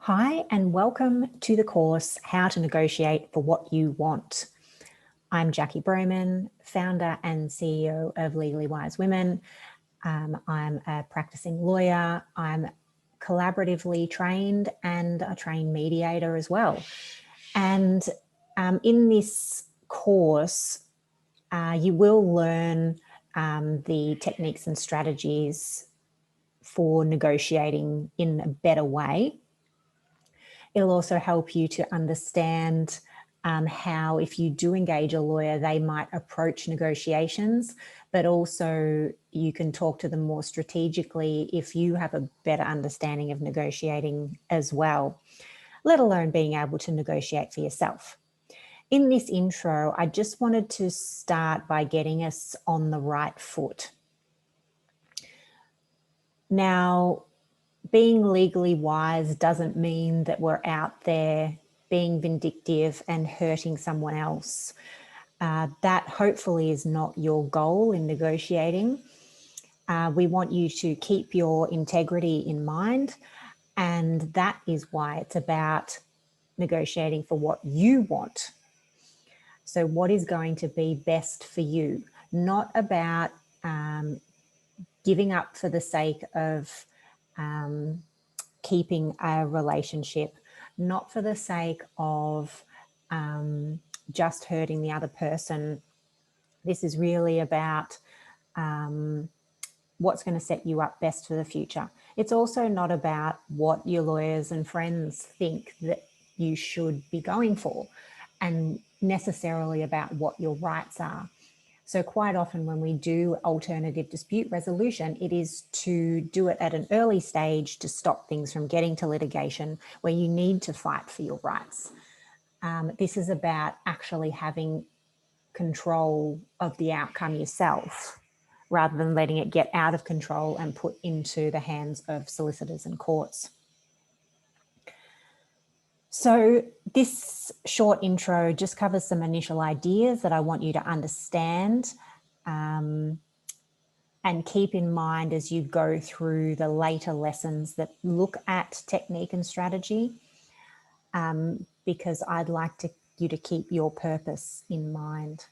Hi, and welcome to the course, How to Negotiate for What You Want. I'm Jackie Broman, founder and CEO of Legally Wise Women. I'm a practicing lawyer. I'm collaboratively trained and a trained mediator as well. And in this course, you will learn the techniques and strategies for negotiating in a better way. It'll also help you to understand how, if you do engage a lawyer, they might approach negotiations, but also you can talk to them more strategically if you have a better understanding of negotiating as well, let alone being able to negotiate for yourself. In this intro, I just wanted to start by getting us on the right foot. Now, being legally wise doesn't mean that we're out there being vindictive and hurting someone else. That hopefully is not your goal in negotiating. We want you to keep your integrity in mind, and that is why it's about negotiating for what you want. So what is going to be best for you, not about giving up for the sake of keeping a relationship, not for the sake of just hurting the other person. This is really about what's going to set you up best for the future. It's also not about what your lawyers and friends think that you should be going for, and necessarily about what your rights are. So quite often when we do alternative dispute resolution, it is to do it at an early stage to stop things from getting to litigation where you need to fight for your rights. This is about actually having control of the outcome yourself, rather than letting it get out of control and put into the hands of solicitors and courts. So this short intro just covers some initial ideas that I want you to understand and keep in mind as you go through the later lessons that look at technique and strategy, because I'd like you to keep your purpose in mind.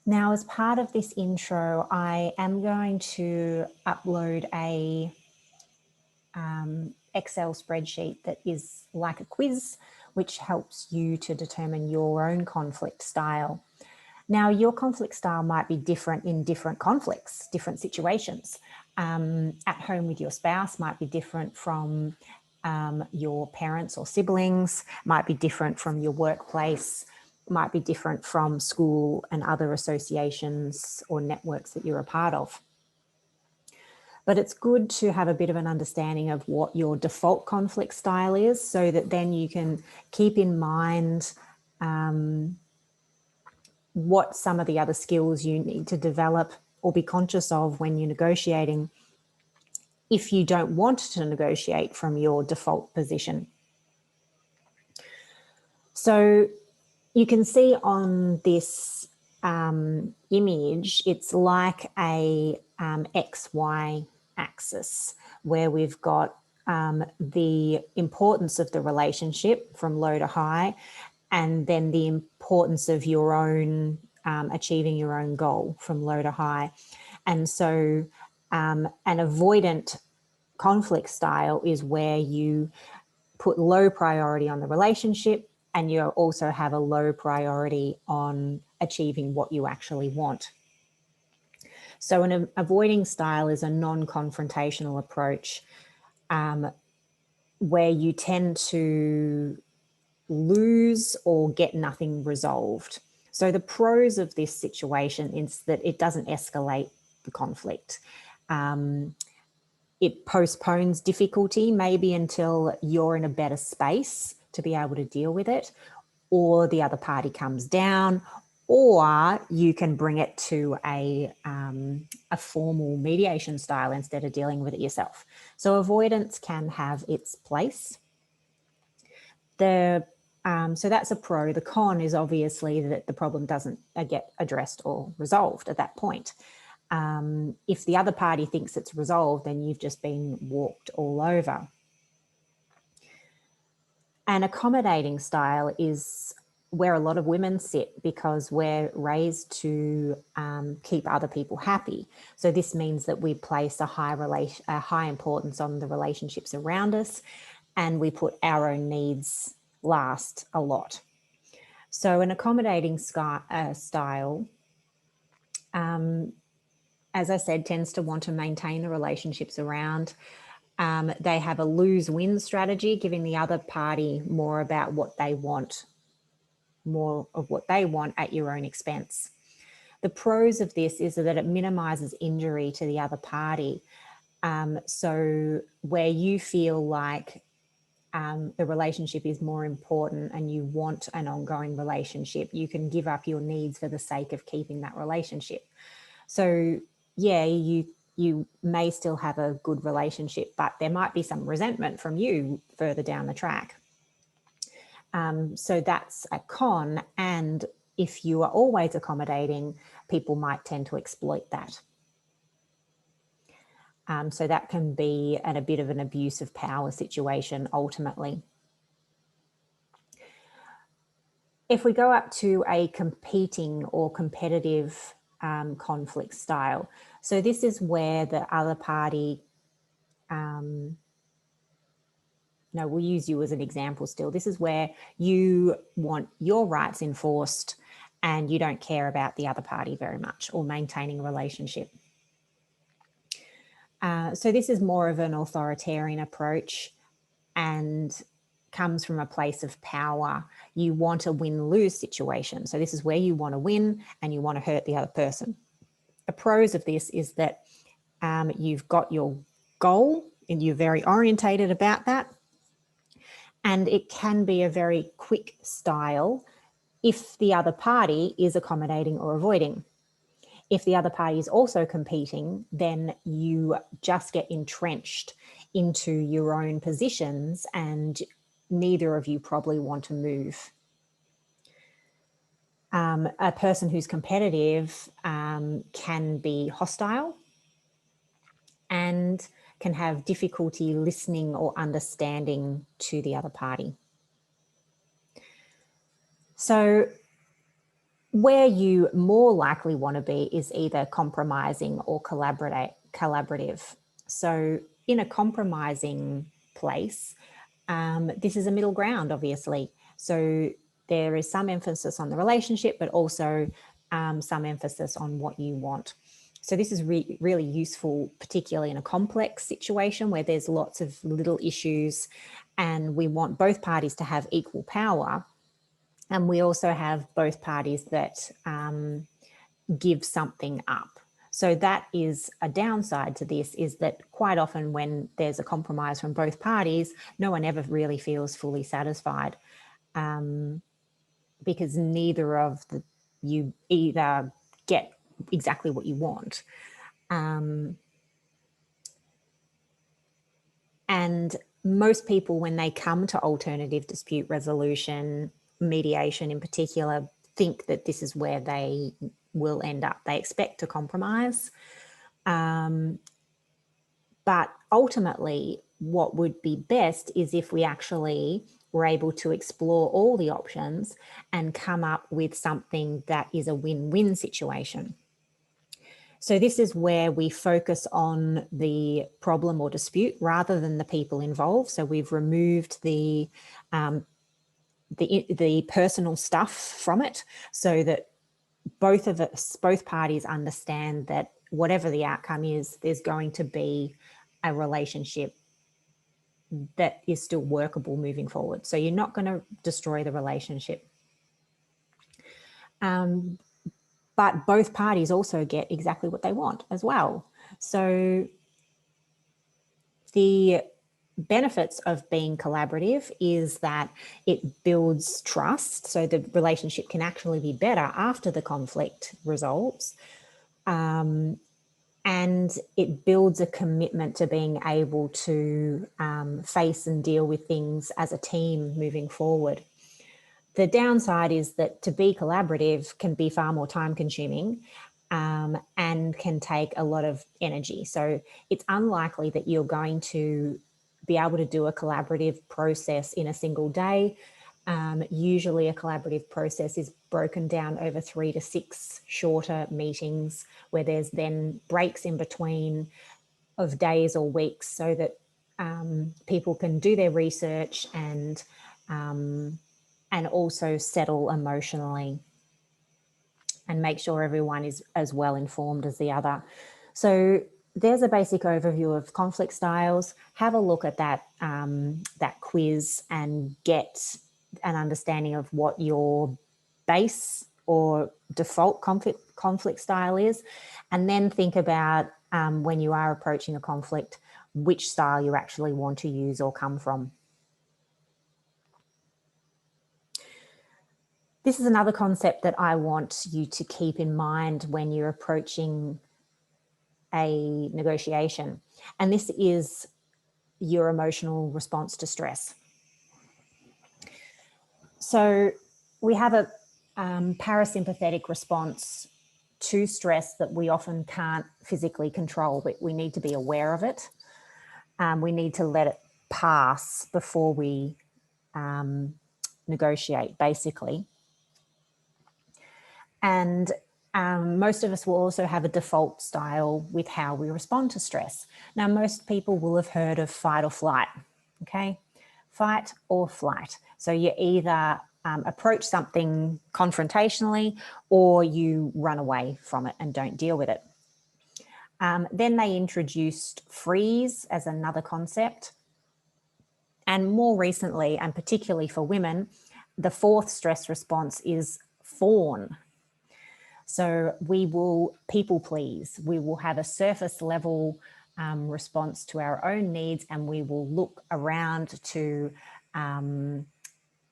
Now, as part of this intro, I am going to upload a Excel spreadsheet that is like a quiz, which helps you to determine your own conflict style. Now, your conflict style might be different in different conflicts, different situations. At home with your spouse might be different from your parents or siblings, might be different from your workplace, might be different from school and other associations or networks that you're a part of. But it's good to have a bit of an understanding of what your default conflict style is, so that then you can keep in mind what some of the other skills you need to develop or be conscious of when you're negotiating, if you don't want to negotiate from your default position. So you can see on this image, it's like a XY axis where we've got the importance of the relationship from low to high, and then the importance of your own achieving your own goal from low to high. And so an avoidant conflict style is where you put low priority on the relationship, and you also have a low priority on achieving what you actually want. So an avoiding style is a non-confrontational approach where you tend to lose or get nothing resolved. So the pros of this situation is that it doesn't escalate the conflict. It postpones difficulty maybe until you're in a better space to be able to deal with it, or the other party comes down, or you can bring it to a formal mediation style instead of dealing with it yourself. So avoidance can have its place. So that's a pro. The con is obviously that the problem doesn't get addressed or resolved at that point. If the other party thinks it's resolved, then you've just been walked all over. An accommodating style is where a lot of women sit because we're raised to keep other people happy. So this means that we place a high importance on the relationships around us, and we put our own needs last a lot. So an accommodating style, as I said, tends to want to maintain the relationships around. They have a lose-win strategy, giving the other party more about what they want, more of what they want at your own expense. The pros of this is that it minimizes injury to the other party. So where you feel like the relationship is more important and you want an ongoing relationship, you can give up your needs for the sake of keeping that relationship. So yeah, you may still have a good relationship, but there might be some resentment from you further down the track. So that's a con. And if you are always accommodating, people might tend to exploit that. So that can be a bit of an abuse of power situation ultimately. If we go up to a competing or competitive conflict style, so this is where the other party, no, we'll use you as an example still. This is where you want your rights enforced and you don't care about the other party very much or maintaining a relationship. So this is more of an authoritarian approach and comes from a place of power. You want a win-lose situation. So this is where you want to win and you want to hurt the other person. The pros of this is that you've got your goal and you're very orientated about that. And it can be a very quick style if the other party is accommodating or avoiding. If the other party is also competing, then you just get entrenched into your own positions and neither of you probably want to move. A person who's competitive can be hostile and can have difficulty listening or understanding to the other party. So where you more likely want to be is either compromising or collaborative. So in a compromising place, this is a middle ground, obviously. So there is some emphasis on the relationship, but also some emphasis on what you want. So this is really useful, particularly in a complex situation where there's lots of little issues and we want both parties to have equal power. And we also have both parties that give something up. So that is a downside to this, is that quite often when there's a compromise from both parties, no one ever really feels fully satisfied because neither of you either get exactly what you want. And most people, when they come to alternative dispute resolution, mediation in particular, think that this is where they will end up. They expect to compromise. But ultimately, what would be best is if we actually were able to explore all the options and come up with something that is a win-win situation. So this is where we focus on the problem or dispute rather than the people involved. So we've removed the personal stuff from it so that both parties understand that whatever the outcome is, there's going to be a relationship that is still workable moving forward. So you're not going to destroy the relationship. But both parties also get exactly what they want as well. So the benefits of being collaborative is that it builds trust. So the relationship can actually be better after the conflict resolves. And it builds a commitment to being able to face and deal with things as a team moving forward. The downside is that to be collaborative can be far more time consuming and can take a lot of energy. So it's unlikely that you're going to be able to do a collaborative process in a single day. Usually a collaborative process is broken down over 3 to 6 shorter meetings where there's then breaks in between of days or weeks so that people can do their research and also settle emotionally and make sure everyone is as well informed as the other. So there's a basic overview of conflict styles. Have a look at that, that quiz and get an understanding of what your base or default conflict style is. And then think about when you are approaching a conflict, which style you actually want to use or come from. This is another concept that I want you to keep in mind when you're approaching a negotiation, and this is your emotional response to stress. So we have a parasympathetic response to stress that we often can't physically control, but we need to be aware of it. We need to let it pass before we negotiate, basically. And most of us will also have a default style with how we respond to stress. Now, most people will have heard of fight or flight, okay? Fight or flight. So you either approach something confrontationally or you run away from it and don't deal with it. Then they introduced freeze as another concept. And more recently, and particularly for women, the fourth stress response is fawn. So we will people please. We will have a surface level response to our own needs, and we will look around to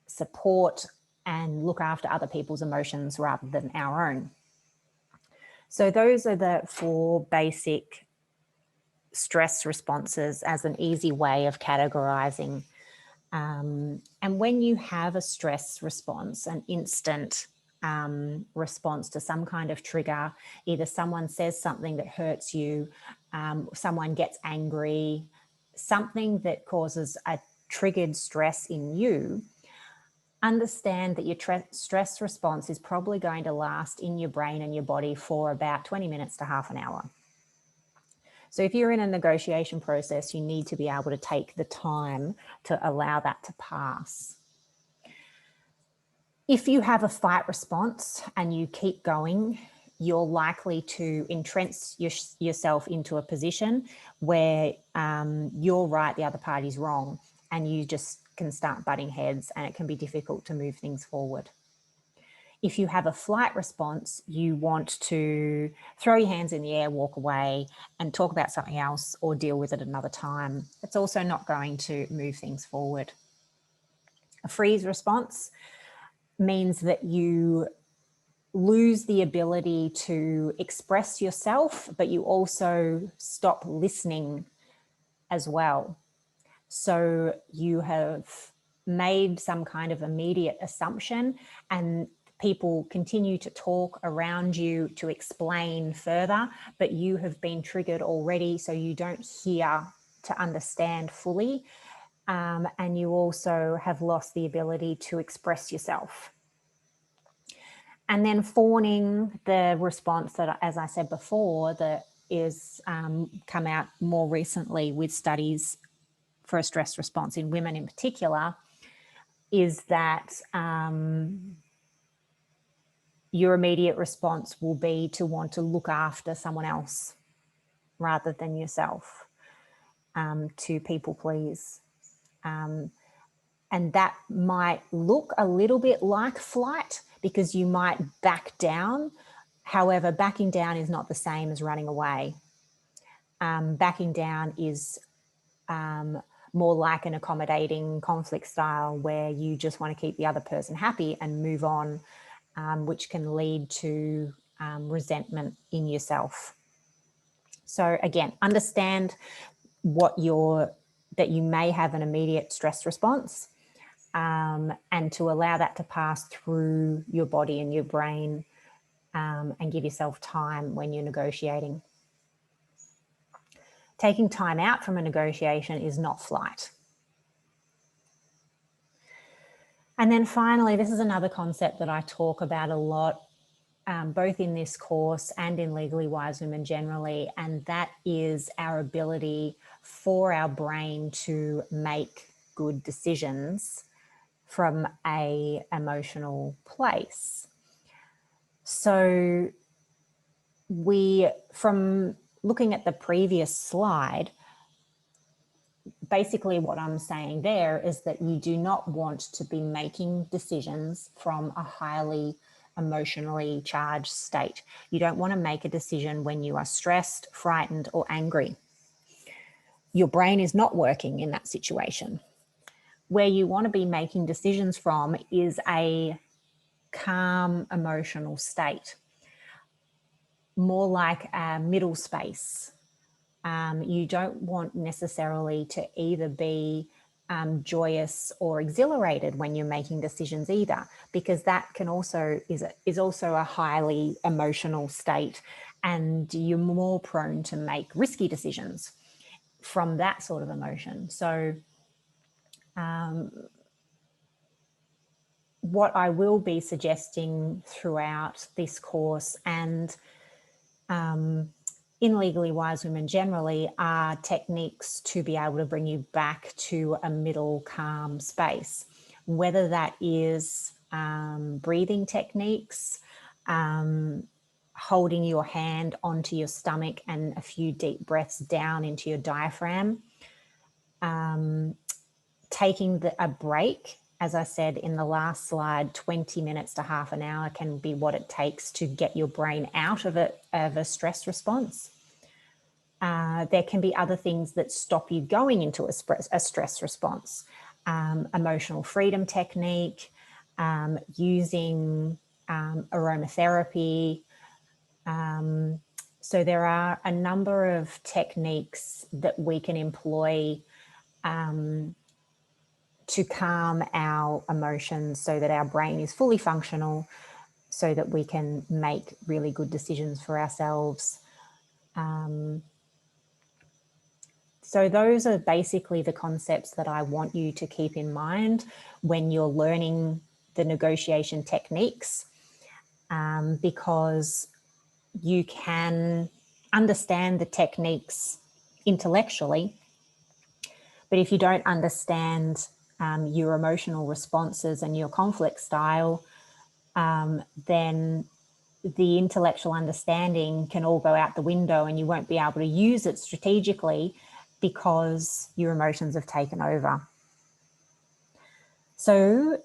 support and look after other people's emotions rather than our own. So those are the 4 basic stress responses as an easy way of categorizing. And when you have a stress response, an instant response to some kind of trigger, either someone says something that hurts you, someone gets angry, something that causes a triggered stress in you, understand that your stress response is probably going to last in your brain and your body for about 20 minutes to half an hour. So if you're in a negotiation process, you need to be able to take the time to allow that to pass. If you have a fight response and you keep going, you're likely to entrench yourself into a position where you're right, the other party's wrong, and you just can start butting heads, and it can be difficult to move things forward. If you have a flight response, you want to throw your hands in the air, walk away, and talk about something else or deal with it another time. It's also not going to move things forward. A freeze response means that you lose the ability to express yourself, but you also stop listening as well. So you have made some kind of immediate assumption, and people continue to talk around you to explain further, but you have been triggered already, so you don't hear to understand fully. And you also have lost the ability to express yourself. And then fawning, the response that, as I said before, that is come out more recently with studies for a stress response in women in particular, is that your immediate response will be to want to look after someone else rather than yourself, to people please. And that might look a little bit like flight because you might back down. However, backing down is not the same as running away. Backing down is more like an accommodating conflict style where you just want to keep the other person happy and move on, which can lead to resentment in yourself. So again, understand that you may have an immediate stress response, and to allow that to pass through your body and your brain and give yourself time when you're negotiating. Taking time out from a negotiation is not flight. And then finally, this is another concept that I talk about a lot, both in this course and in Legally Wise Women generally, and that is our ability for our brain to make good decisions from an emotional place. So from looking at the previous slide, basically what I'm saying there is that you do not want to be making decisions from a highly emotionally charged state. You don't want to make a decision when you are stressed, frightened, or angry. Your brain is not working in that situation. Where you want to be making decisions from is a calm emotional state, more like a middle space. You don't want necessarily to either be joyous or exhilarated when you're making decisions either, because that can also is also a highly emotional state, and you're more prone to make risky decisions from that sort of emotion. So what I will be suggesting throughout this course and in Legally Wise Women generally are techniques to be able to bring you back to a middle calm space, whether that is breathing techniques, holding your hand onto your stomach and a few deep breaths down into your diaphragm, taking a break. As I said in the last slide, 20 minutes to half an hour can be what it takes to get your brain out of a stress response. There can be other things that stop you going into a stress response. Emotional freedom technique, using aromatherapy. So there are a number of techniques that we can employ to calm our emotions so that our brain is fully functional, so that we can make really good decisions for ourselves. So those are basically the concepts that I want you to keep in mind when you're learning the negotiation techniques, because you can understand the techniques intellectually, but if you don't understand your emotional responses and your conflict style, then the intellectual understanding can all go out the window and you won't be able to use it strategically because your emotions have taken over. So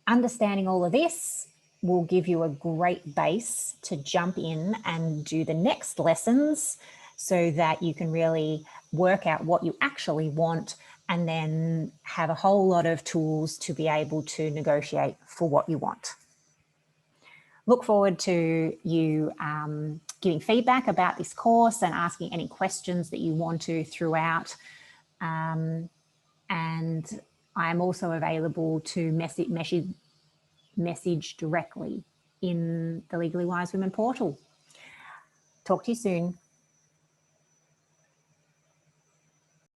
understanding all of this will give you a great base to jump in and do the next lessons so that you can really work out what you actually want and then have a whole lot of tools to be able to negotiate for what you want. Look forward to you giving feedback about this course and asking any questions that you want to throughout. And I'm also available to message directly in the Legally Wise Women portal. Talk to you soon.